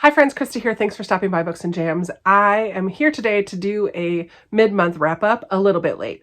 Hi friends, Krista here. Thanks for stopping by Books and Jams. I am here today to do a mid-month wrap-up a little bit late.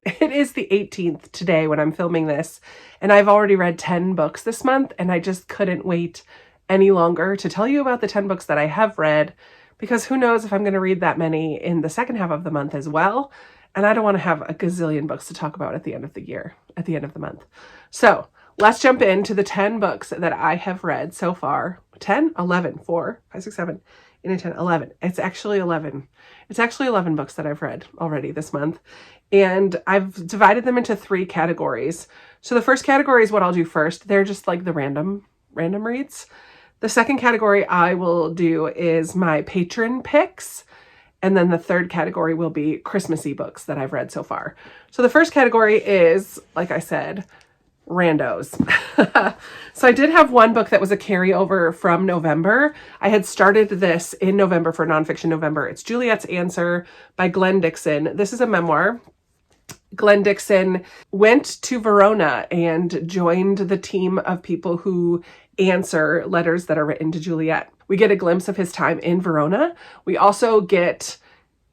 It is the 18th today when I'm filming this, and I've already read 10 books this month, and I just couldn't wait any longer to tell you about the 10 books that I have read, because who knows if I'm going to read that many in the second half of the month as well. And I don't want to have a gazillion books to talk about at the end of the year, at the end of the month. So let's jump into the 10 books that I have read so far. 10, 11, 4, 5, 6, 7, 8, 9, 10, 11. It's actually 11. It's actually 11 books that I've read already this month. And I've divided them into 3 categories. So the first category is what I'll do first. They're just like the random reads. The second category I will do is my Patron picks. And then the third category will be Christmassy books that I've read so far. So the first category is, like I said, randos. So I did have one book that was a carryover from November. I had started this in November for Nonfiction November. It's Juliet's Answer by Glenn Dixon. This is a memoir. Glenn Dixon went to Verona and joined the team of people who answer letters that are written to Juliet. We get a glimpse of his time in Verona. We also get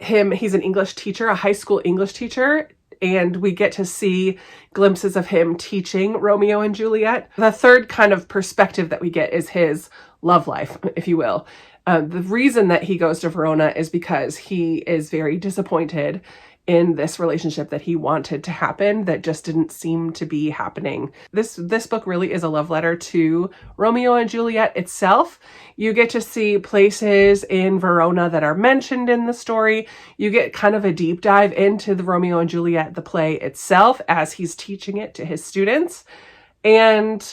he's an English teacher, a high school English teacher, and we get to see glimpses of him teaching Romeo and Juliet. The third kind of perspective that we get is his love life, if you will. The reason that he goes to Verona is because he is very disappointed in this relationship that he wanted to happen that just didn't seem to be happening. This book really is a love letter to Romeo and Juliet itself. You get to see places in Verona that are mentioned in the story. You get kind of a deep dive into the Romeo and Juliet, the play itself, as he's teaching it to his students. And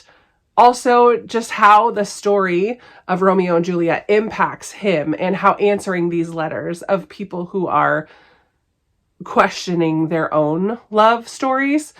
also just how the story of Romeo and Juliet impacts him and how answering these letters of people who are questioning their own love stories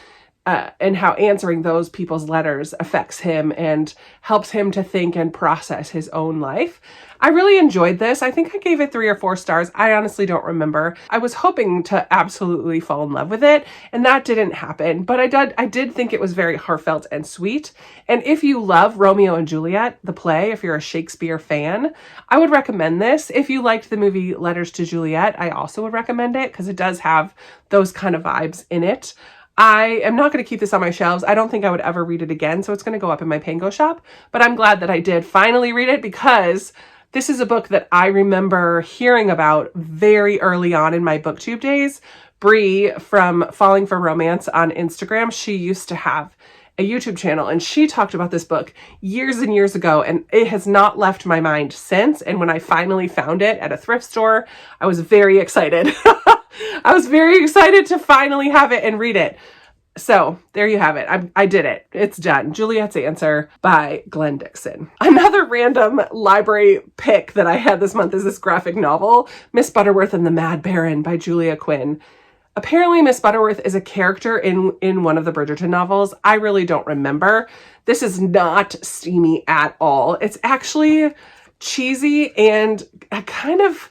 and how answering those people's letters affects him and helps him to think and process his own life. I really enjoyed this. I think I gave it 3 or 4 stars. I honestly don't remember. I was hoping to absolutely fall in love with it, and that didn't happen. But I did think it was very heartfelt and sweet. And if you love Romeo and Juliet, the play, if you're a Shakespeare fan, I would recommend this. If you liked the movie Letters to Juliet, I also would recommend it because it does have those kind of vibes in it. I am not going to keep this on my shelves. I don't think I would ever read it again, so it's going to go up in my Pango shop. But I'm glad that I did finally read it because this is a book that I remember hearing about very early on in my BookTube days. Brie from Falling for Romance on Instagram, she used to have a YouTube channel and she talked about this book years and years ago, and it has not left my mind since. And when I finally found it at a thrift store, I was very excited. I was very excited to finally have it and read it. So there you have it. I did it. It's done. Juliet's Answer by Glenn Dixon. Another random library pick that I had this month is this graphic novel, Miss Butterworth and the Mad Baron by Julia Quinn. Apparently Miss Butterworth is a character in one of the Bridgerton novels. I really don't remember. This is not steamy at all. It's actually cheesy and kind of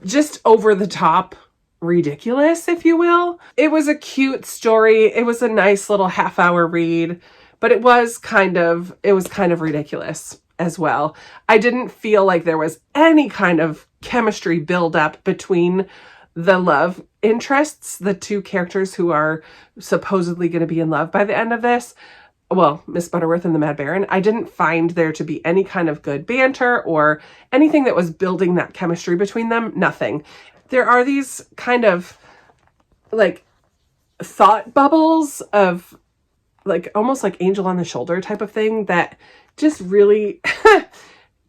just over the top ridiculous, if you will. It was a cute story. It was a nice little half-hour read, but it was kind of ridiculous as well. I didn't feel like there was any kind of chemistry build-up between the love interests, the 2 characters who are supposedly going to be in love by the end of this. Well, Miss Butterworth and the Mad Baron. I didn't find there to be any kind of good banter or anything that was building that chemistry between them. Nothing. There are these kind of like thought bubbles of like almost like angel on the shoulder type of thing that just really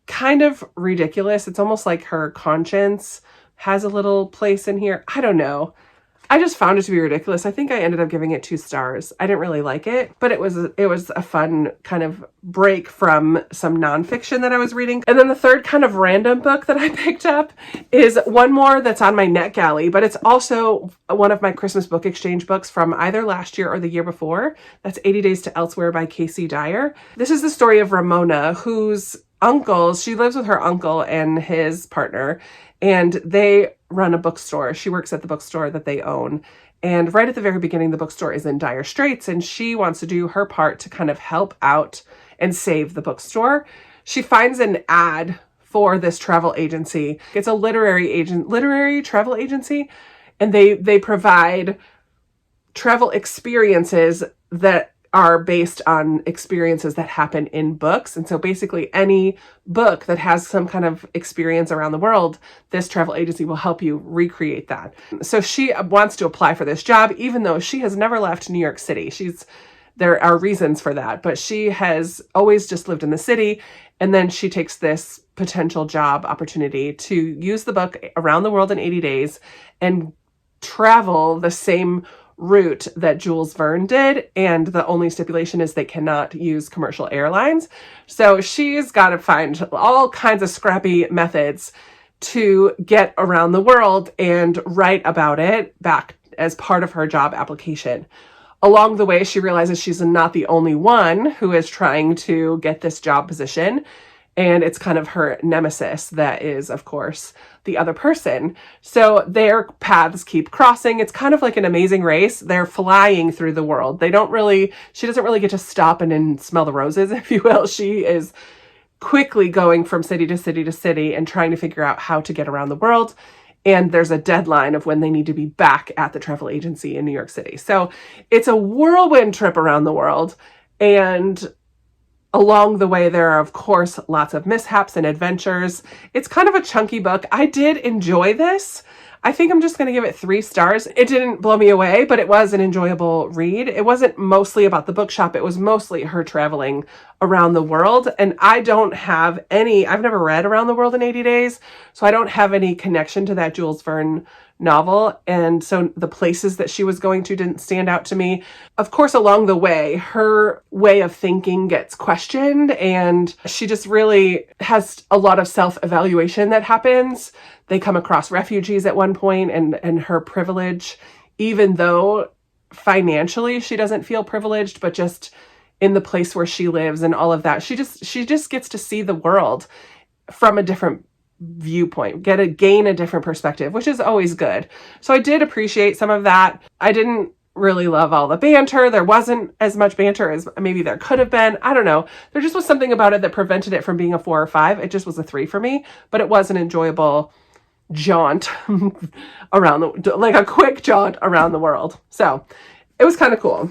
kind of ridiculous. It's almost like her conscience has a little place in here. I don't know. I just found it to be ridiculous. I think I ended up giving it 2 stars. I didn't really like it, but it was a fun kind of break from some nonfiction that I was reading. And then the third kind of random book that I picked up is one more that's on my NetGalley, but it's also one of my Christmas book exchange books from either last year or the year before. That's 80 Days to Elsewhere by Casey Dyer. This is the story of Ramona, whose she lives with her uncle and his partner, and they run a bookstore. She works at the bookstore that they own. And right at the very beginning, the bookstore is in dire straits, and she wants to do her part to kind of help out and save the bookstore. She finds an ad for this travel agency. It's a literary travel agency, and they provide travel experiences that are based on experiences that happen in books. And so basically any book that has some kind of experience around the world, this travel agency will help you recreate that. So she wants to apply for this job, even though she has never left New York City. There are reasons for that, but she has always just lived in the city. And then she takes this potential job opportunity to use the book around the world in 80 days and travel the same route that Jules Verne did, and the only stipulation is they cannot use commercial airlines. So she's got to find all kinds of scrappy methods to get around the world and write about it back as part of her job application. Along the way, she realizes she's not the only one who is trying to get this job position. And it's kind of her nemesis that is, of course, the other person. So their paths keep crossing. It's kind of like an Amazing Race. They're flying through the world. She doesn't really get to stop and smell the roses, if you will. She is quickly going from city to city to city and trying to figure out how to get around the world. And there's a deadline of when they need to be back at the travel agency in New York City. So it's a whirlwind trip around the world. And along the way, there are, of course, lots of mishaps and adventures. It's kind of a chunky book. I did enjoy this. I think I'm just going to give it 3 stars. It didn't blow me away, but it was an enjoyable read. It wasn't mostly about the bookshop. It was mostly her traveling around the world. And I've never read Around the World in 80 Days, so I don't have any connection to that Jules Verne novel. And so the places that she was going to didn't stand out to me. Of course, along the way, her way of thinking gets questioned, and she just really has a lot of self-evaluation that happens. They come across refugees at one point, and her privilege, even though financially she doesn't feel privileged, but just in the place where she lives and all of that, she just gets to see the world from a different viewpoint, gain a different perspective, which is always good. So I did appreciate some of that. I didn't really love all the banter. There wasn't as much banter as maybe there could have been. I don't know. There just was something about it that prevented it from being a 4 or 5. It just was a 3 for me, but it was an enjoyable jaunt like a quick jaunt around the world. So it was kind of cool.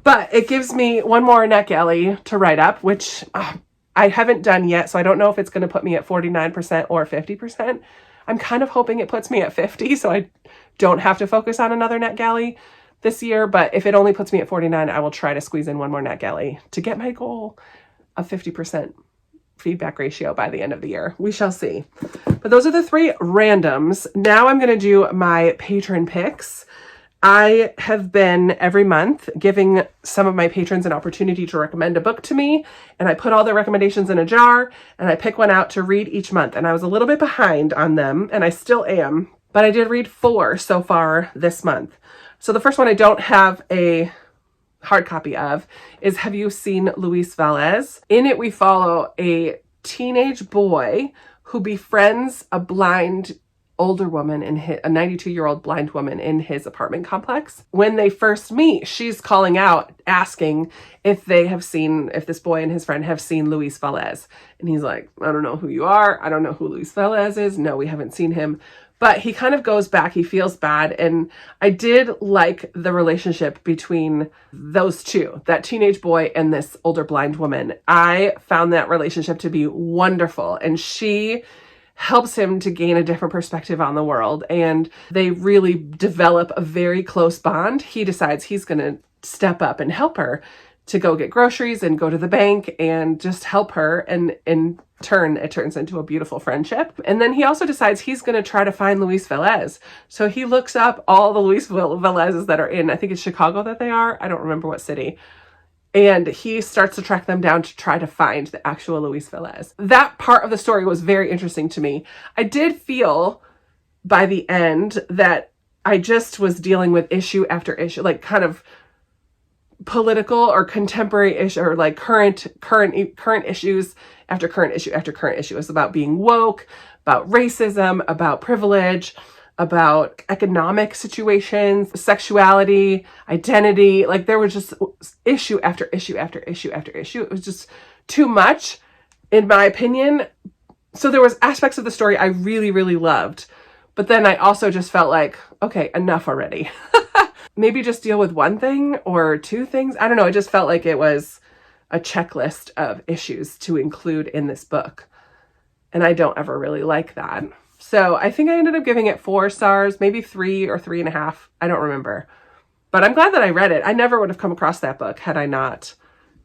But it gives me one more NetGalley to write up, which I haven't done yet, so I don't know if it's going to put me at 49% or 50%. I'm kind of hoping it puts me at 50, so I don't have to focus on another NetGalley this year. But if it only puts me at 49, I will try to squeeze in one more NetGalley to get my goal of 50% feedback ratio by the end of the year. We shall see. But those are the 3 randoms. Now I'm going to do my patron picks. I have been every month giving some of my patrons an opportunity to recommend a book to me, and I put all their recommendations in a jar and I pick one out to read each month. And I was a little bit behind on them, and I still am, but I did read 4 so far this month. So the first one I don't have a hard copy of is Have You Seen Luis Velez? In it, we follow a teenage boy who befriends a blind older woman a 92-year-old blind woman in his apartment complex. When they first meet, she's calling out, asking if this boy and his friend have seen Luis Velez. And he's like, I don't know who you are. I don't know who Luis Velez is. No, we haven't seen him. But he kind of goes back. He feels bad. And I did like the relationship between those two, that teenage boy and this older blind woman. I found that relationship to be wonderful. And she helps him to gain a different perspective on the world. And they really develop a very close bond. He decides he's going to step up and help her to go get groceries and go to the bank and just help her. And in turn, it turns into a beautiful friendship. And then he also decides he's going to try to find Luis Velez. So he looks up all the Luis Velez's that are in, I think it's Chicago that they are. I don't remember what city. And he starts to track them down to try to find the actual Luis Velez. That part of the story was very interesting to me. I did feel by the end that I just was dealing with issue after issue, like kind of political or contemporary issue, or like current issues after current issue after current issue. It's about being woke, about racism, about privilege, about economic situations, sexuality, identity. Like there was just issue after issue after issue after issue. It was just too much, in my opinion. So there was aspects of the story I really, really loved. But then I also just felt like, okay, enough already. Maybe just deal with one thing or two things. I don't know. It just felt like it was a checklist of issues to include in this book. And I don't ever really like that. So I think I ended up giving it 4 stars, maybe 3 or 3.5. I don't remember. But I'm glad that I read it. I never would have come across that book had I not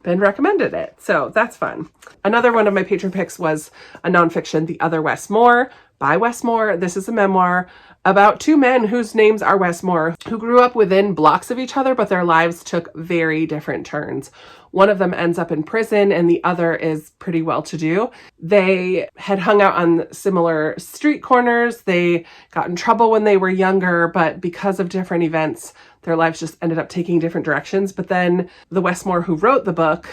been recommended it. So that's fun. Another one of my Patron picks was a nonfiction, The Other Wes Moore by Wes Moore. This is a memoir about 2 men whose names are Wes Moore, who grew up within blocks of each other, but their lives took very different turns. One of them ends up in prison and the other is pretty well-to-do. They had hung out on similar street corners. They got in trouble when they were younger, but because of different events, their lives just ended up taking different directions. But then the Wes Moore who wrote the book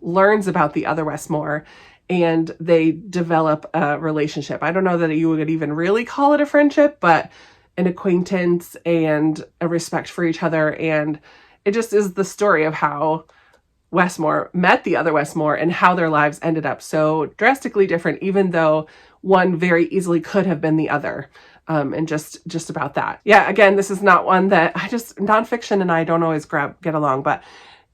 learns about the other Wes Moore and they develop a relationship. I don't know that you would even really call it a friendship, but an acquaintance and a respect for each other. And it just is the story of how Wes Moore met the other Wes Moore and how their lives ended up so drastically different, even though one very easily could have been the other. And just about that. Yeah, again, this is not one that nonfiction and I don't always get along, but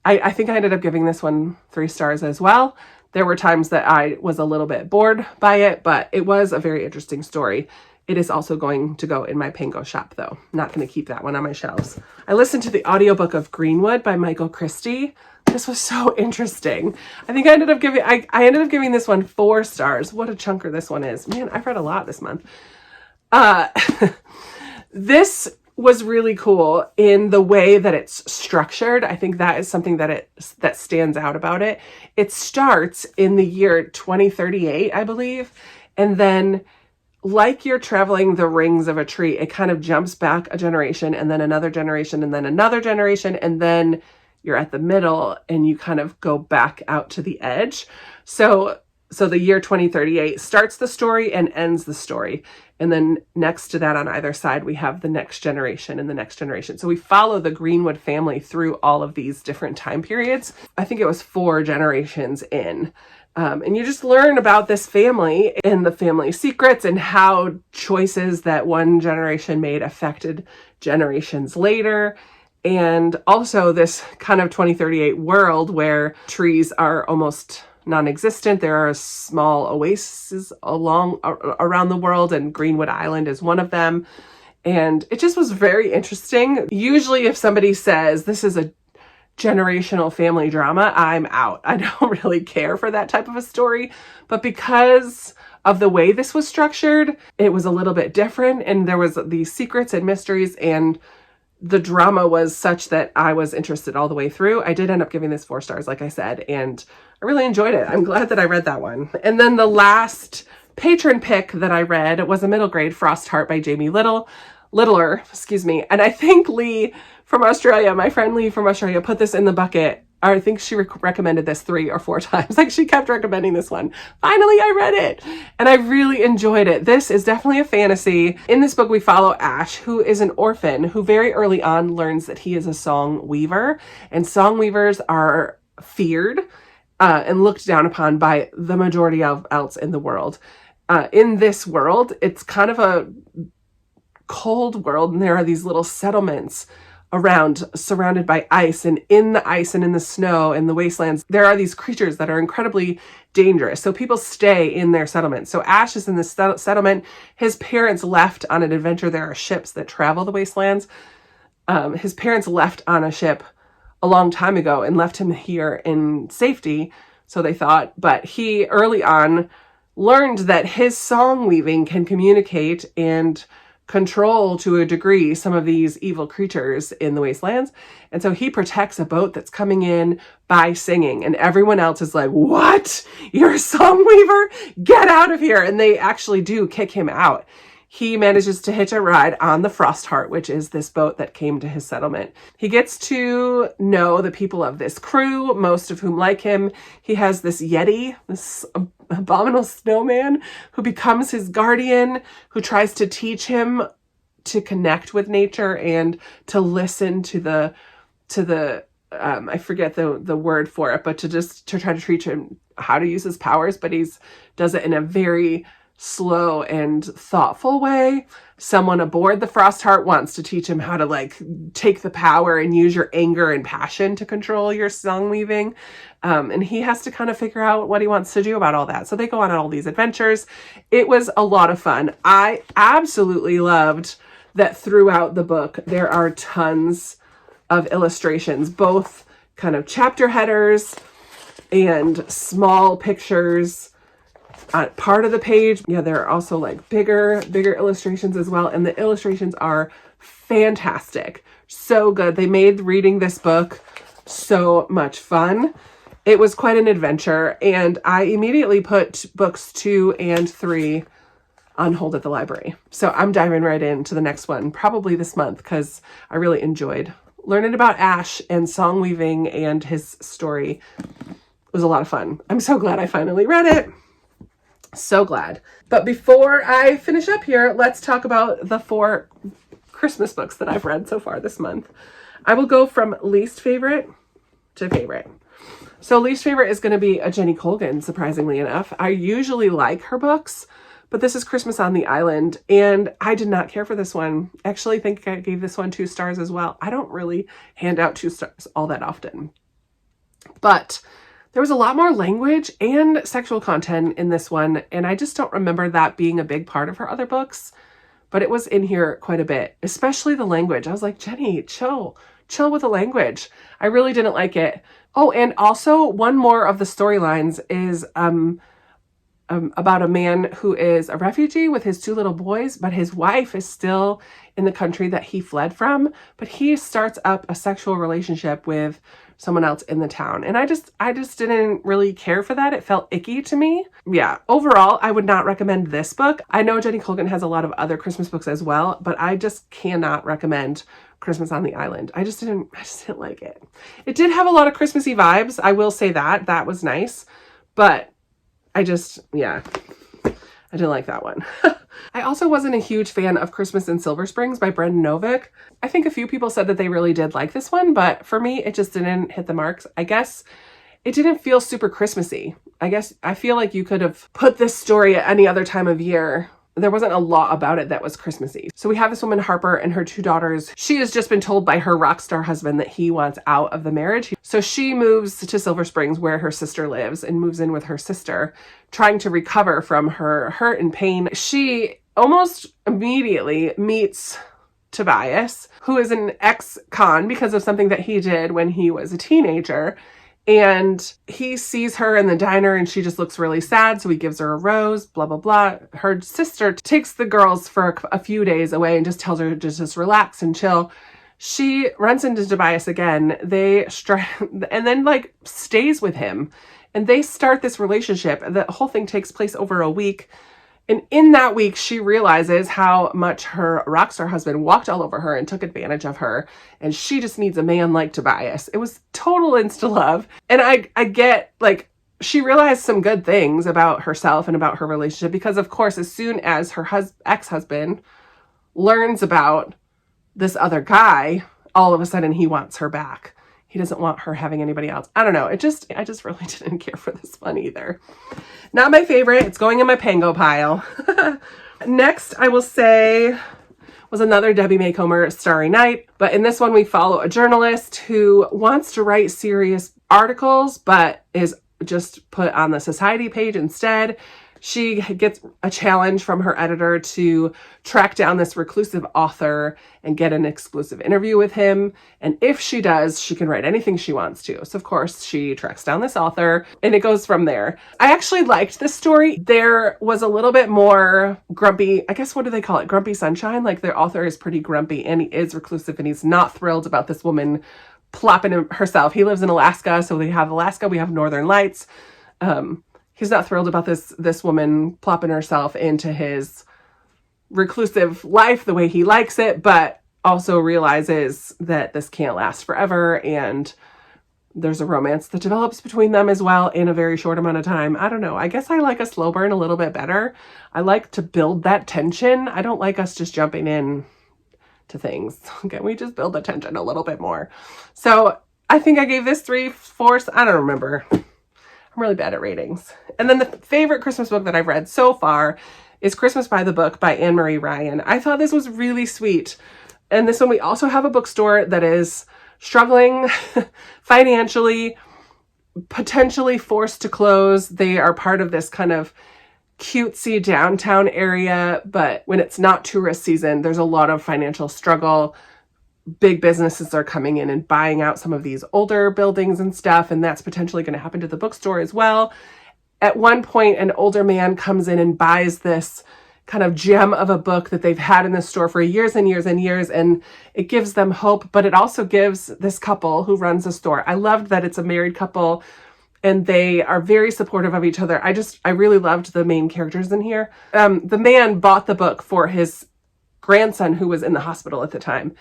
I think I ended up giving this one 3 stars as well. There were times that I was a little bit bored by it, but it was a very interesting story. It is also going to go in my Pango shop, though. Not going to keep that one on my shelves. I listened to the audiobook of Greenwood by Michael Christie. This was so interesting. I think I ended up giving this one 4 stars. What a chunker this one is. Man, I've read a lot this month. This was really cool in the way that it's structured. I think that is something that stands out about it. It starts in the year 2038, I believe. And then like you're traveling the rings of a tree, it kind of jumps back a generation and then another generation and then another generation. And then you're at the middle and you kind of go back out to the edge. So the year 2038 starts the story and ends the story. And then next to that on either side, we have the next generation and the next generation. So we follow the Greenwood family through all of these different time periods. I think it was 4 generations in. And you just learn about this family and the family secrets and how choices that one generation made affected generations later. And also this kind of 2038 world where trees are almost non-existent. There are small oases around the world, and Greenwood Island is one of them. And it just was very interesting. Usually if somebody says this is a generational family drama, I'm out. I don't really care for that type of a story. But because of the way this was structured, it was a little bit different. And there was these secrets and mysteries, and the drama was such that I was interested all the way through. I did end up giving this 4 stars, like I said, and I really enjoyed it. I'm glad that I read that one. And then the last Patron pick that I read was a middle grade, Frost Heart by Jamie Littler. And I think Lee from Australia, my friend Lee from Australia, put this in the bucket. Or I think she recommended this 3 or 4 times. Like she kept recommending this one. Finally, I read it and I really enjoyed it. This is definitely a fantasy. In this book, we follow Ash, who is an orphan who very early on learns that he is a song weaver, and song weavers are feared and looked down upon by the majority of else in the world. In this world, it's kind of a cold world, and there are these little settlements around, surrounded by ice, and in the ice and in the snow and the wastelands, there are these creatures that are incredibly dangerous. So people stay in their settlement. So Ash is in this settlement. His parents left on an adventure. There are ships that travel the wastelands. His parents left on a ship a long time ago and left him here in safety, so they thought. But he early on learned that his song weaving can communicate and control to a degree some of these evil creatures in the wastelands. And so he protects a boat that's coming in by singing, and everyone else is like, what? You're a song weaver? Get out of here. And they actually do kick him out. He manages to hitch a ride on the Frost Heart, which is this boat that came to his settlement. He gets to know the people of this crew, most of whom like him. He has this Yeti, this abominable snowman, who becomes his guardian, who tries to teach him to connect with nature and to listen to the I forget the word for it, but to try to teach him how to use his powers, but does it in a very slow and thoughtful way. Someone aboard the Frostheart wants to teach him how to like take the power and use your anger and passion to control your song weaving. And he has to kind of figure out what he wants to do about all that. So they go on all these adventures. It was a lot of fun. I absolutely loved that throughout the book, there are tons of illustrations, both kind of chapter headers and small pictures on part of the page. Yeah, there are also like bigger illustrations as well. And the illustrations are fantastic. So good. They made reading this book so much fun. It was quite an adventure. And I immediately put books 2 and 3 on hold at the library. So I'm diving right into the next one, probably this month, because I really enjoyed learning about Ash and song weaving and his story. It was a lot of fun. I'm so glad I finally read it. So glad. But before I finish up here, let's talk about the 4 Christmas books that I've read so far this month. I will go from least favorite to favorite. So least favorite is going to be a Jenny Colgan, surprisingly enough. I usually like her books, but this is Christmas on the Island, and I did not care for this one. Actually, I think I gave this one 2 stars as well. I don't really hand out 2 stars all that often. But there was a lot more language and sexual content in this one, and I just don't remember that being a big part of her other books, but it was in here quite a bit, especially the language. I was like, Jenny, chill with the language. I really didn't like it. Oh, and also one more of the storylines is about a man who is a refugee with his 2 little boys, but his wife is still in the country that he fled from, but he starts up a sexual relationship with someone else in the town. And I just didn't really care for that. It felt icky to me. Yeah, overall, I would not recommend this book. I know Jenny Colgan has a lot of other Christmas books as well, but I just cannot recommend Christmas on the Island. I just didn't like it. It did have a lot of Christmassy vibes. I will say that. That was nice, but I didn't like that one. I also wasn't a huge fan of Christmas in Silver Springs by Brendan Novick. I think a few people said that they really did like this one, but for me, it just didn't hit the marks. I guess it didn't feel super Christmassy. I feel like you could have put this story at any other time of year. There wasn't a lot about it that was Christmassy. So we have this woman, Harper, and her 2 daughters. She has just been told by her rock star husband that he wants out of the marriage. So she moves to Silver Springs where her sister lives and moves in with her sister, trying to recover from her hurt and pain. She almost immediately meets Tobias, who is an ex-con because of something that he did when he was a teenager. And he sees her in the diner and she just looks really sad. So he gives her a rose, blah, blah, blah. Her sister takes the girls for a few days away and just tells her to just relax and chill. She runs into Tobias again. And then like stays with him. And they start this relationship. The whole thing takes place over a week. And in that week, she realizes how much her rock star husband walked all over her and took advantage of her. And she just needs a man like Tobias. It was total insta-love. And I get, like, she realized some good things about herself and about her relationship. Because, of course, as soon as her ex-husband learns about this other guy, all of a sudden he wants her back. He doesn't want her having anybody else. I don't know. I just really didn't care for this one either. Not my favorite. It's going in my Pango pile. Next, I will say, was another Debbie May Comer Starry Night. But in this one, we follow a journalist who wants to write serious articles, but is just put on the society page instead. She gets a challenge from her editor to track down this reclusive author and get an exclusive interview with him. And if she does, she can write anything she wants to. So, of course, she tracks down this author and it goes from there. I actually liked this story. There was a little bit more grumpy, I guess, what do they call it? Grumpy sunshine. Like, their author is pretty grumpy and he is reclusive and he's not thrilled about this woman plopping herself. He lives in Alaska. So we have Alaska, we have Northern Lights. He's not thrilled about this woman plopping herself into his reclusive life the way he likes it, but also realizes that this can't last forever. And there's a romance that develops between them as well in a very short amount of time. I don't know. I guess I like a slow burn a little bit better. I like to build that tension. I don't like us just jumping in to things. Can we just build attention a little bit more? So I think I gave this 3/4. I don't remember. I'm really bad at ratings. And then the favorite Christmas book that I've read so far is Christmas by the Book by Anne Marie Ryan. I thought this was really sweet. And this one, we also have a bookstore that is struggling financially, potentially forced to close. They are part of this kind of cutesy downtown area, but when it's not tourist season, there's a lot of financial struggle. Big businesses are coming in and buying out some of these older buildings and stuff, and that's potentially going to happen to the bookstore as well. At one point, an older man comes in and buys this kind of gem of a book that they've had in the store for years and years and years, and it gives them hope, but it also gives this couple who runs the store. I loved that it's a married couple and they are very supportive of each other. I really loved the main characters in here. The man bought the book for his grandson who was in the hospital at the time.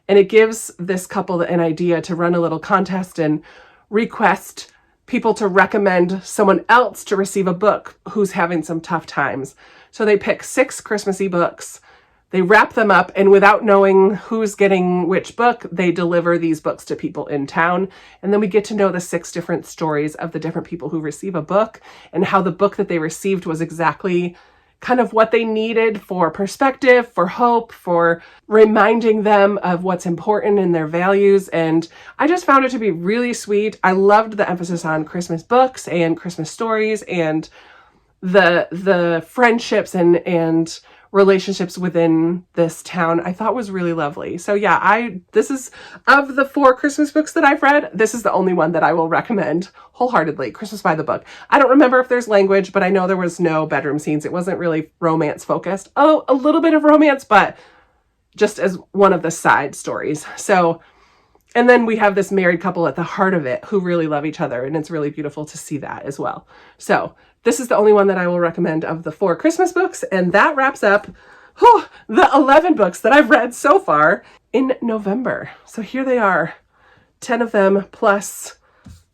And it gives this couple an idea to run a little contest and request people to recommend someone else to receive a book who's having some tough times. So they pick 6 Christmassy books. They wrap them up, and without knowing who's getting which book, they deliver these books to people in town. And then we get to know the 6 different stories of the different people who receive a book and how the book that they received was exactly kind of what they needed for perspective, for hope, for reminding them of what's important in their values. And I just found it to be really sweet. I loved the emphasis on Christmas books and Christmas stories and the friendships and relationships within this town. I thought was really lovely. So yeah, this is, of the 4 Christmas books that I've read, this is the only one that I will recommend wholeheartedly. Christmas by the Book. I don't remember if there's language, but I know there was no bedroom scenes. It wasn't really romance focused. Oh, a little bit of romance, but just as one of the side stories. So, and then we have this married couple at the heart of it who really love each other, and it's really beautiful to see that as well. So this is the only one that I will recommend of the 4 Christmas books, and that wraps up the 11 books that I've read so far in November. So here they are, 10 of them, plus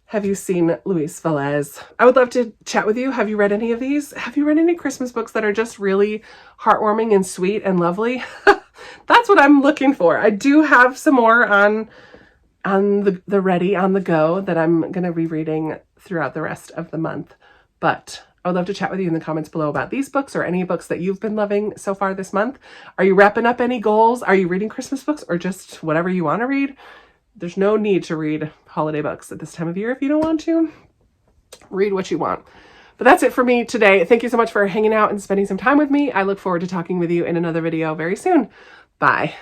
have you seen Luis Velez? I would love to chat with you. Have you read any of these? Have you read any Christmas books that are just really heartwarming and sweet and lovely? That's what I'm looking for. I do have some more on the ready, on the go, that I'm going to be reading throughout the rest of the month. But I would love to chat with you in the comments below about these books or any books that you've been loving so far this month. Are you wrapping up any goals? Are you reading Christmas books or just whatever you want to read? There's no need to read holiday books at this time of year if you don't want to. Read what you want. But that's it for me today. Thank you so much for hanging out and spending some time with me. I look forward to talking with you in another video very soon. Bye.